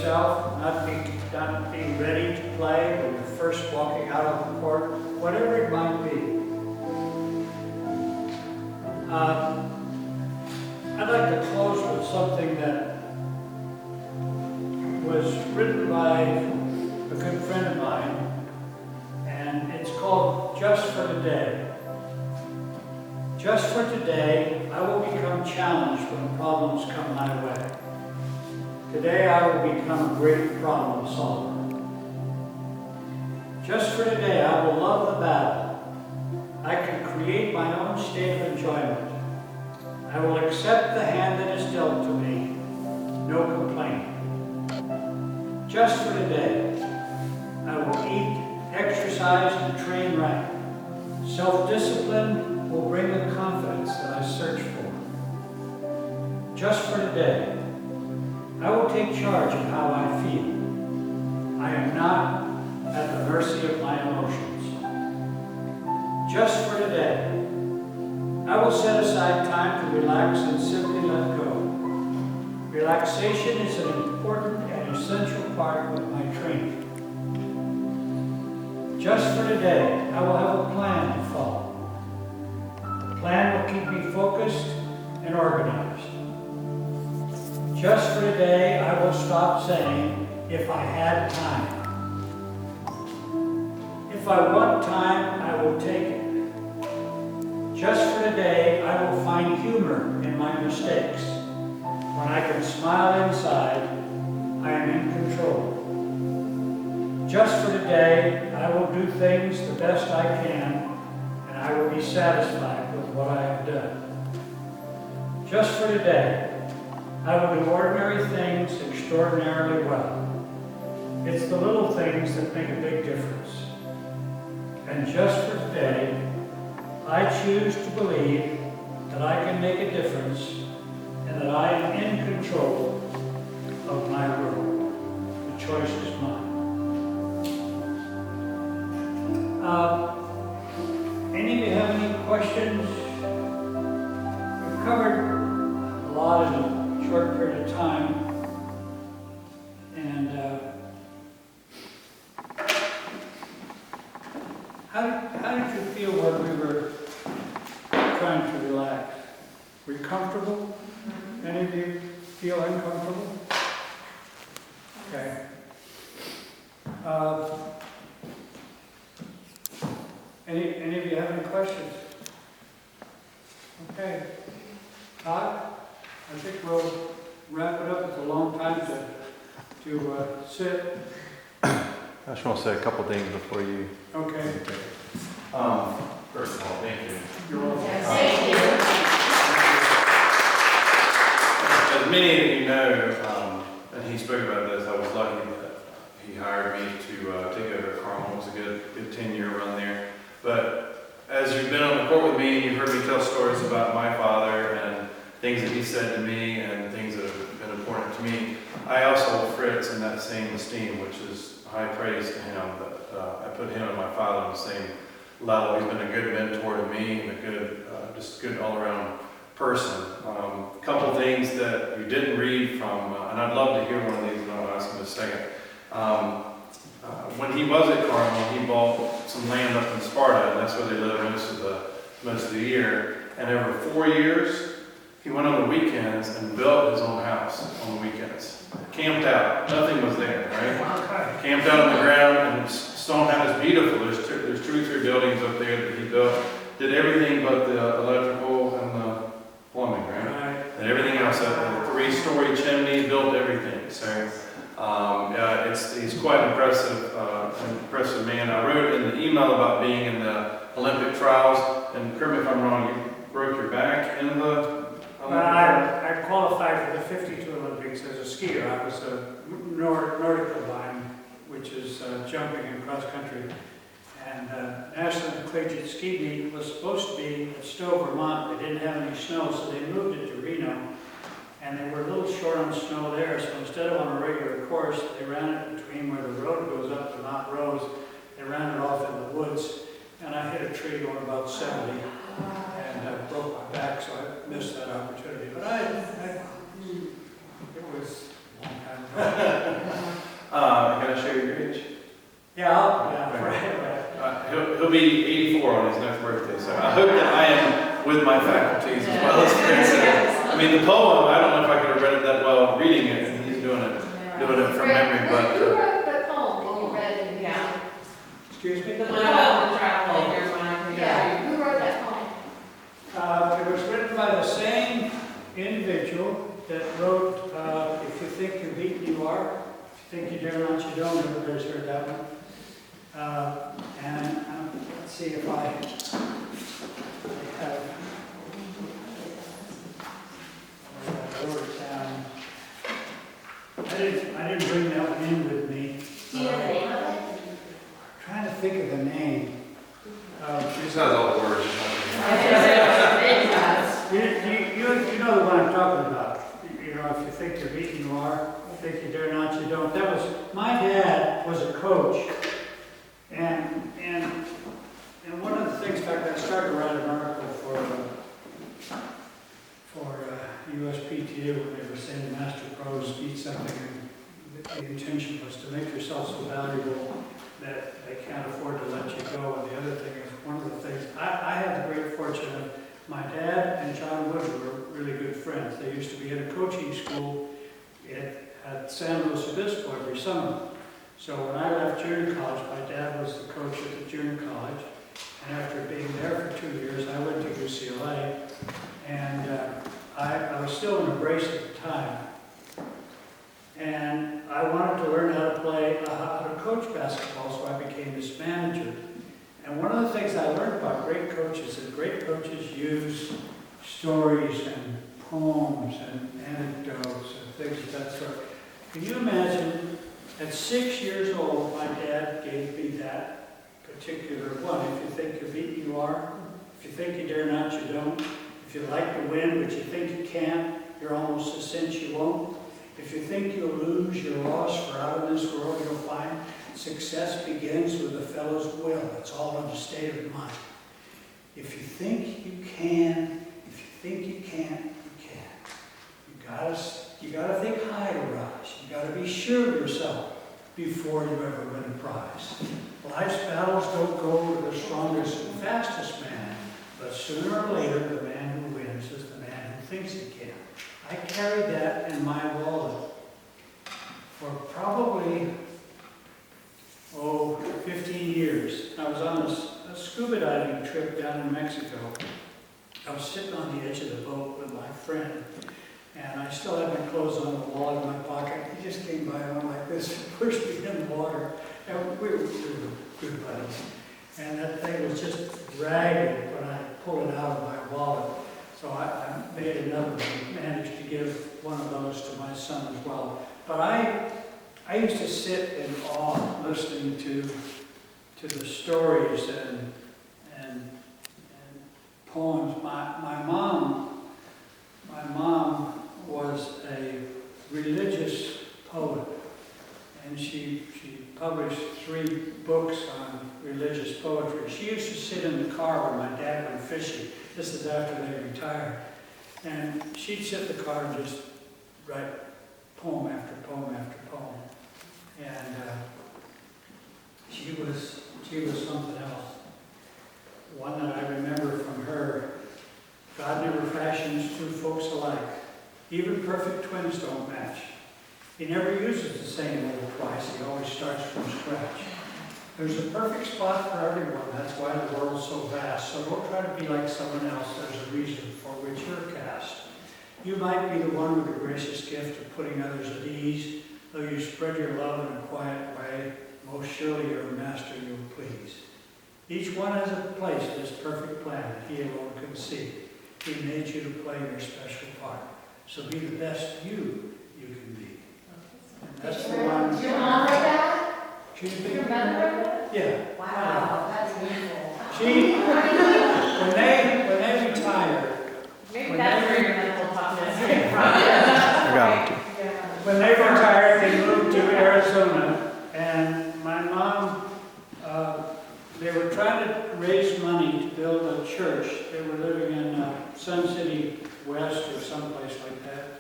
Not being ready to play when you're first walking out on the court, whatever it might be. I'd like to close with something that was written by a good friend of mine, and it's called Just for Today. Just for today, I will become challenged when problems come my way. Today I will become a great problem solver. Just for today, I will love the battle. I can create my own state of enjoyment. I will accept the hand that is dealt to me. No complaining. Just for today, I will eat, exercise, and train right. Self-discipline will bring the confidence that I search for. Just for today, I will take charge of how I feel. I am not at the mercy of my emotions. Just for today, I will set aside time to relax and simply let go. Relaxation is an important and essential part of my training. Just for today, I will have a plan to follow. The plan will keep me focused and organized. Just for today, I will stop saying, if I had time. If I want time, I will take it. Just for today, I will find humor in my mistakes. When I can smile inside, I am in control. Just for today, I will do things the best I can, and I will be satisfied with what I have done. Just for today, I will do ordinary things extraordinarily well. It's the little things that make a big difference. And just for today, I choose to believe that I can make a difference and that I am in control of my world. The choice is mine. Any of you have any questions? We've covered a lot in a short period of time, and how did you feel when we were trying to relax? Were you comfortable? Any of you feel uncomfortable? Okay. Any of you have any questions? Okay. Todd? I think we'll wrap it up. It's a long time to sit. I just want to say a couple things before you. Okay. First of all, thank you. You're welcome. Thank you. As many of you know, and he spoke about this, I was lucky that he hired me to take over at Carmel. It was a good 10-year run there. But as you've been on the court with me, you've heard me tell stories about my father and things that he said to me and things that have been important to me. I also hold Fritz in that same esteem, which is high praise to him. But I put him and my father on the same level. He's been a good mentor to me and a good, just good all-around person. A couple things that you didn't read from, and I'd love to hear one of these, and I'll ask him in a second. When he was at Carmel, he bought some land up in Sparta, and that's where they live most of the year. And over 4 years, he went on the weekends and built his own house on the weekends. Camped out. Nothing was there, right? Camped out on the ground, and his stone house is beautiful. There's 2 or 3 buildings up there that he built. Did everything but the electrical and the plumbing, right? And everything else. A 3-story chimney, built everything. So he's quite an impressive man. I wrote in the email about being in the Olympic trials, and correct me if I'm wrong, you broke your back in the I qualified for the 52 Olympics as a skier. I was a Nordic line, which is jumping and cross country. And National Collegiate Ski Meet was supposed to be at Stowe, Vermont. They didn't have any snow, so they moved it to Reno. And they were a little short on snow there, so instead of on a regular course, they ran it between where the road goes up to Mount Rose. They ran it off in the woods, and I hit a tree going about 70 and broke my back, so I missed that opportunity. But it was a long time ago. Can I share your age? He'll be 84 on his next birthday, so I hope that I am with my faculties as well as Fritz. I mean, the poem, I don't know if I could have read it that well reading it, and he's doing it from memory, but... Who wrote the poem that you read in the Yeah. Excuse me? The one about the traveling, your mind. Yeah, who wrote that poem? It was written by the same individual that wrote, If You Think You're Beaten, You Are. If You Think You Dare Not, You Don't. Everybody's heard that one. Let's see if I have... I wrote it down. I didn't bring that one in with me. Do you know the name of it? Trying to think of the name. She just has all the words. You know the one I'm talking about. You know, if you think you're beaten, you are. If you think you dare not, you don't. That was, my dad was a coach. And one of the things, in fact, I started to write an article for USPTU when they were saying Master Pros need something, and the intention was to make yourself so valuable that they can't afford to let you go. And the other thing is, one of the things, I had the great fortune of my dad and John Wood were really good friends. They used to be at a coaching school at San Luis Obispo every summer. So when I left junior college, my dad was the coach at the junior college. And after being there for 2 years, I went to UCLA. And I was still in a brace at the time. And I wanted to learn how to coach basketball, so I became his manager. And one of the things I learned about great coaches is great coaches use stories and poems and anecdotes and things of that sort. Can you imagine, at 6 years old, my dad gave me that particular one. If you think you're beaten, you are. If you think you dare not, you don't. If you like to win, but you think you can't, you're almost a cinch you won't. If you think you'll lose, you're lost, for out of this world you'll find success begins with a fellow's will. It's all in a state of mind. If you think you can, if you think you can't, you can. You gotta think high to rise. You gotta be sure of yourself before you ever win a prize. Life's battles don't go to the strongest and fastest man, but sooner or later the man who wins is the man who thinks he can. I carried that in my wallet for probably 15 years. I was on a scuba diving trip down in Mexico. I was sitting on the edge of the boat with my friend, and I still had my clothes on, the wallet in my pocket. He just came by and went like this and pushed me in the water. And we were good buddies. And that thing was just ragged when I pulled it out of my wallet. So I made another one, managed to give one of those to my son as well. But I used to sit in awe listening to the stories and poems. My mom was a religious poet, and she published 3 books on religious poetry. She used to sit in the car when my dad went fishing. This is after they retired. And she'd sit in the car and just write poem after poem after poem. And she was something else. One that I remember from her, God never fashions two folks alike. Even perfect twins don't match. He never uses the same old twice. He always starts from scratch. There's a perfect spot for everyone. That's why the world's so vast. So don't try to be like someone else. There's a reason for which you're cast. You might be the one with the gracious gift of putting others at ease. Though you spread your love in a quiet way, most surely you're a master you'll please. Each one has a place in this perfect plan that he alone can see. He made you to play your special part. So be the best you can be. And that's the one. Did your mom write that? Excuse me? Your mother wrote that? Yeah. Wow, that's beautiful. When they retired, Maybe that's where your mental toughness came from. I got it. when they retired, they moved to Arizona, and my mom, they were trying to raise money to build a church. They were living in Sun City West or someplace like that.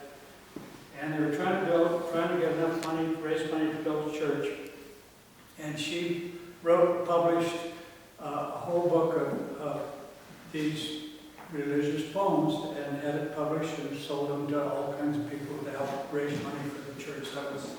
And they were trying to get enough money, raise money to build a church. And she published a whole book of these religious poems and had it published and sold them to all kinds of people to help raise money for the church. That was